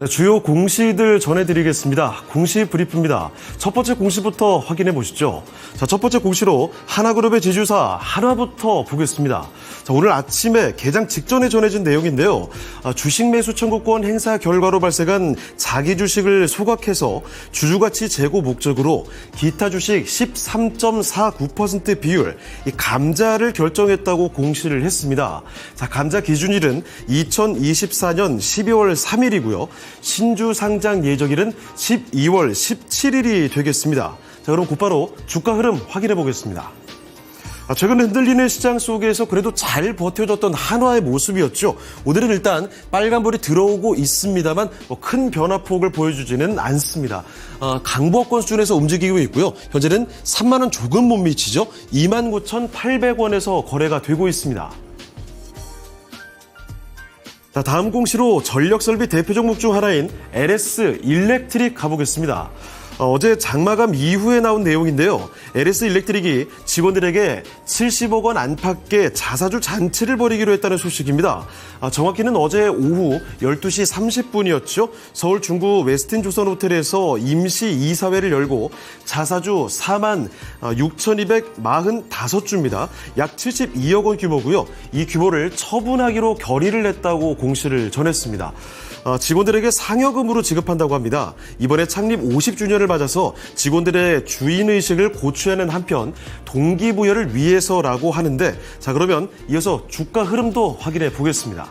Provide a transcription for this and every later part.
네, 주요 공시들 전해드리겠습니다. 공시 브리프입니다. 첫 번째 공시부터 확인해 보시죠. 자, 첫 번째 공시로 하나그룹의 지주사 한화부터 보겠습니다. 자, 오늘 아침에 개장 직전에 전해진 내용인데요. 주식 매수 청구권 행사 결과로 발생한 자기 주식을 소각해서 주주가치 제고 목적으로 기타 주식 13.49% 비율, 이 감자를 결정했다고 공시를 했습니다. 자, 감자 기준일은 2024년 12월 3일이고요. 신주 상장 예정일은 12월 17일이 되겠습니다. 자, 그럼 곧바로 주가 흐름 확인해 보겠습니다. 최근 흔들리는 시장 속에서 그래도 잘 버텨줬던 한화의 모습이었죠. 오늘은 일단 빨간불이 들어오고 있습니다만 큰 변화폭을 보여주지는 않습니다. 강보합권 수준에서 움직이고 있고요. 현재는 3만 원 조금 못 미치죠. 29,800원에서 거래가 되고 있습니다. 자, 다음 공시로 전력설비 대표 종목 중 하나인 LS 일렉트릭 가보겠습니다. 어제 장마감 이후에 나온 내용인데요. LS 일렉트릭이 직원들에게 70억 원 안팎의 자사주 잔치를 벌이기로 했다는 소식입니다. 정확히는 어제 오후 12시 30분이었죠. 서울 중구 웨스틴 조선 호텔에서 임시 이사회를 열고 자사주 4만 6,245주입니다. 약 72억 원 규모고요. 이 규모를 처분하기로 결의를 냈다고 공시를 전했습니다. 직원들에게 상여금으로 지급한다고 합니다. 이번에 창립 50주년을 맞아서 직원들의 주인의식을 고취하는 한편 동기부여를 위해서라고 하는데, 자, 그러면 이어서 주가 흐름도 확인해 보겠습니다.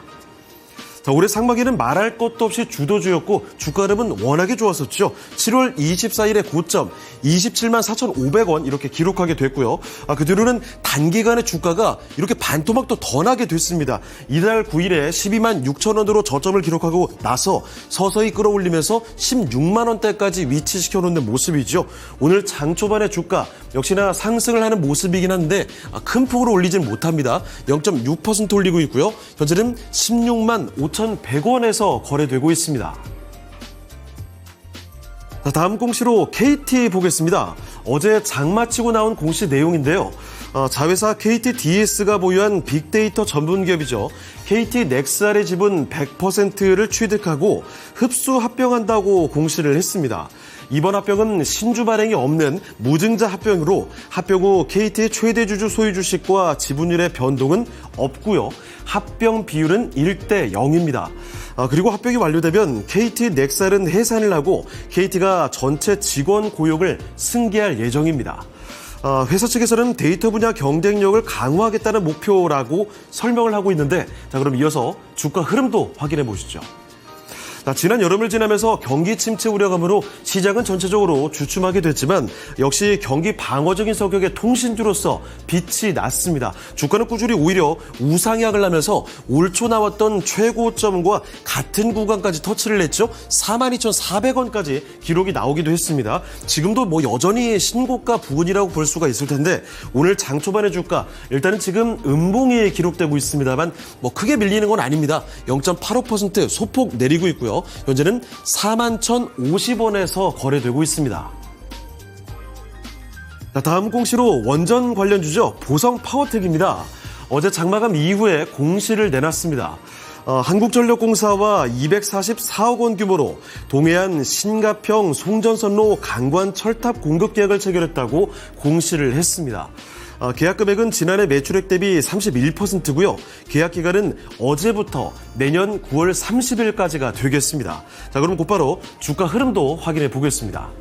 자, 올해 상반기는 말할 것도 없이 주도주였고 주가 흐름은 워낙에 좋았었죠. 7월 24일에 고점 27만 4,500원 이렇게 기록하게 됐고요. 그 뒤로는 단기간에 주가가 이렇게 반토막도 더 나게 됐습니다. 이달 9일에 12만 6천 원으로 저점을 기록하고 나서 서서히 끌어올리면서 16만 원대까지 위치시켜 놓는 모습이죠. 오늘 장 초반의 주가 역시나 상승을 하는 모습이긴 한데 큰 폭으로 올리진 못합니다. 0.6% 올리고 있고요. 현재는 16만 5,100원에서 거래되고 있습니다. 자, 다음 공시로 KT 보겠습니다. 어제 장마치고 나온 공시 내용인데요. 자회사 KTDS가 보유한 빅데이터 전문 기업이죠. KT넥스알의 지분 100%를 취득하고 흡수 합병한다고 공시를 했습니다. 이번 합병은 신주 발행이 없는 무증자 합병으로 합병 후 KT의 최대 주주 소유 주식과 지분율의 변동은 없고요. 합병 비율은 1대 0입니다. 그리고 합병이 완료되면 KT넥스알은 해산을 하고 KT가 전체 직원 고용을 승계할 예정입니다. 회사 측에서는 데이터 분야 경쟁력을 강화하겠다는 목표라고 설명을 하고 있는데, 자, 그럼 이어서 주가 흐름도 확인해 보시죠. 지난 여름을 지나면서 경기 침체 우려감으로 시장은 전체적으로 주춤하게 됐지만 역시 경기 방어적인 성격의 통신주로서 빛이 났습니다. 주가는 꾸준히 오히려 우상향을 하면서 올 초 나왔던 최고점과 같은 구간까지 터치를 했죠. 42,400원까지 기록이 나오기도 했습니다. 지금도 여전히 신고가 부근이라고 볼 수가 있을 텐데 오늘 장 초반의 주가 일단은 지금 음봉이 기록되고 있습니다만 크게 밀리는 건 아닙니다. 0.85% 소폭 내리고 있고요. 현재는 41,050원에서 거래되고 있습니다. 자, 다음 공시로 원전 관련주죠. 보성파워텍입니다. 어제 장마감 이후에 공시를 내놨습니다. 한국전력공사와 244억 원 규모로 동해안 신가평 송전선로 강관 철탑 공급 계약을 체결했다고 공시를 했습니다. 계약 금액은 지난해 매출액 대비 31%고요. 계약 기간은 어제부터 내년 9월 30일까지가 되겠습니다. 자, 그럼 곧바로 주가 흐름도 확인해 보겠습니다.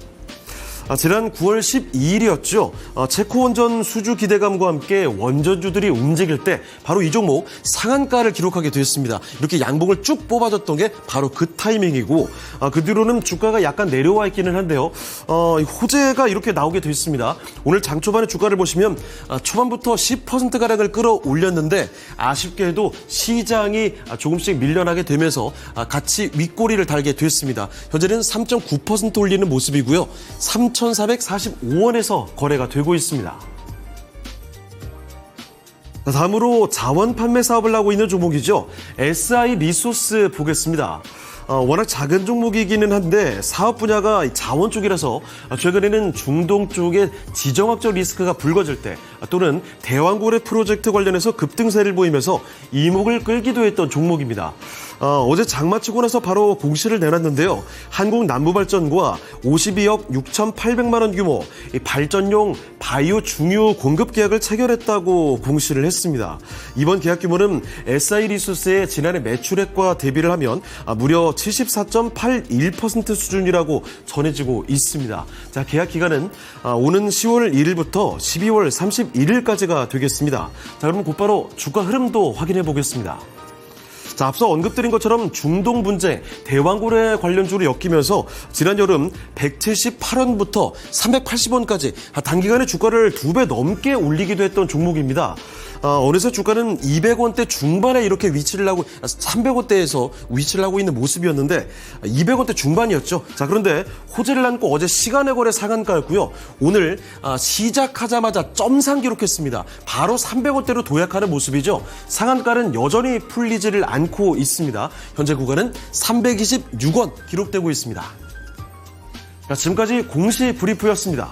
지난 9월 12일이었죠. 체코 원전 수주 기대감과 함께 원전주들이 움직일 때 바로 이 종목 상한가를 기록하게 되었습니다. 이렇게 양봉을 쭉 뽑아줬던 게 바로 그 타이밍이고, 그 뒤로는 주가가 약간 내려와 있기는 한데요. 호재가 이렇게 나오게 되었습니다. 오늘 장 초반의 주가를 보시면 초반부터 10%가량을 끌어올렸는데 아쉽게도 시장이 조금씩 밀려나게 되면서 같이 윗꼬리를 달게 됐습니다. 현재는 3.9% 올리는 모습이고요. 3,445원에서 거래가 되고 있습니다. 다음으로 자원 판매 사업을 하고 있는 종목이죠. SI 리소스 보겠습니다. 워낙 작은 종목이기는 한데 사업 분야가 자원 쪽이라서 최근에는 중동 쪽에 지정학적 리스크가 불거질 때 또는 대왕고래 프로젝트 관련해서 급등세를 보이면서 이목을 끌기도 했던 종목입니다. 어제 장마치고 나서 바로 공시를 내놨는데요. 한국남부발전과 52억 6,800만 원 규모 발전용 바이오 중유 공급 계약을 체결했다고 공시를 했습니다. 이번 계약 규모는 SI리소스의 지난해 매출액과 대비를 하면 무려 74.81% 수준이라고 전해지고 있습니다. 자, 계약 기간은 오는 10월 1일부터 12월 31일까지가 되겠습니다. 자, 그럼 곧바로 주가 흐름도 확인해 보겠습니다. 자, 앞서 언급드린 것처럼 중동 분쟁, 대왕고래 관련주로 엮이면서 지난 여름 178원부터 380원까지 단기간에 주가를 2배 넘게 올리기도 했던 종목입니다. 어느새 주가는 200원대 중반에 이렇게 위치를 하고 300원대에서 위치를 하고 있는 모습이었는데 200원대 중반이었죠. 자, 그런데 호재를 안고 어제 시간의 거래 상한가였고요. 오늘 시작하자마자 점상 기록했습니다. 바로 300원대로 도약하는 모습이죠. 상한가는 여전히 풀리지를 않고 있습니다. 현재 구간은 326원 기록되고 있습니다. 자, 지금까지 공시 브리프였습니다.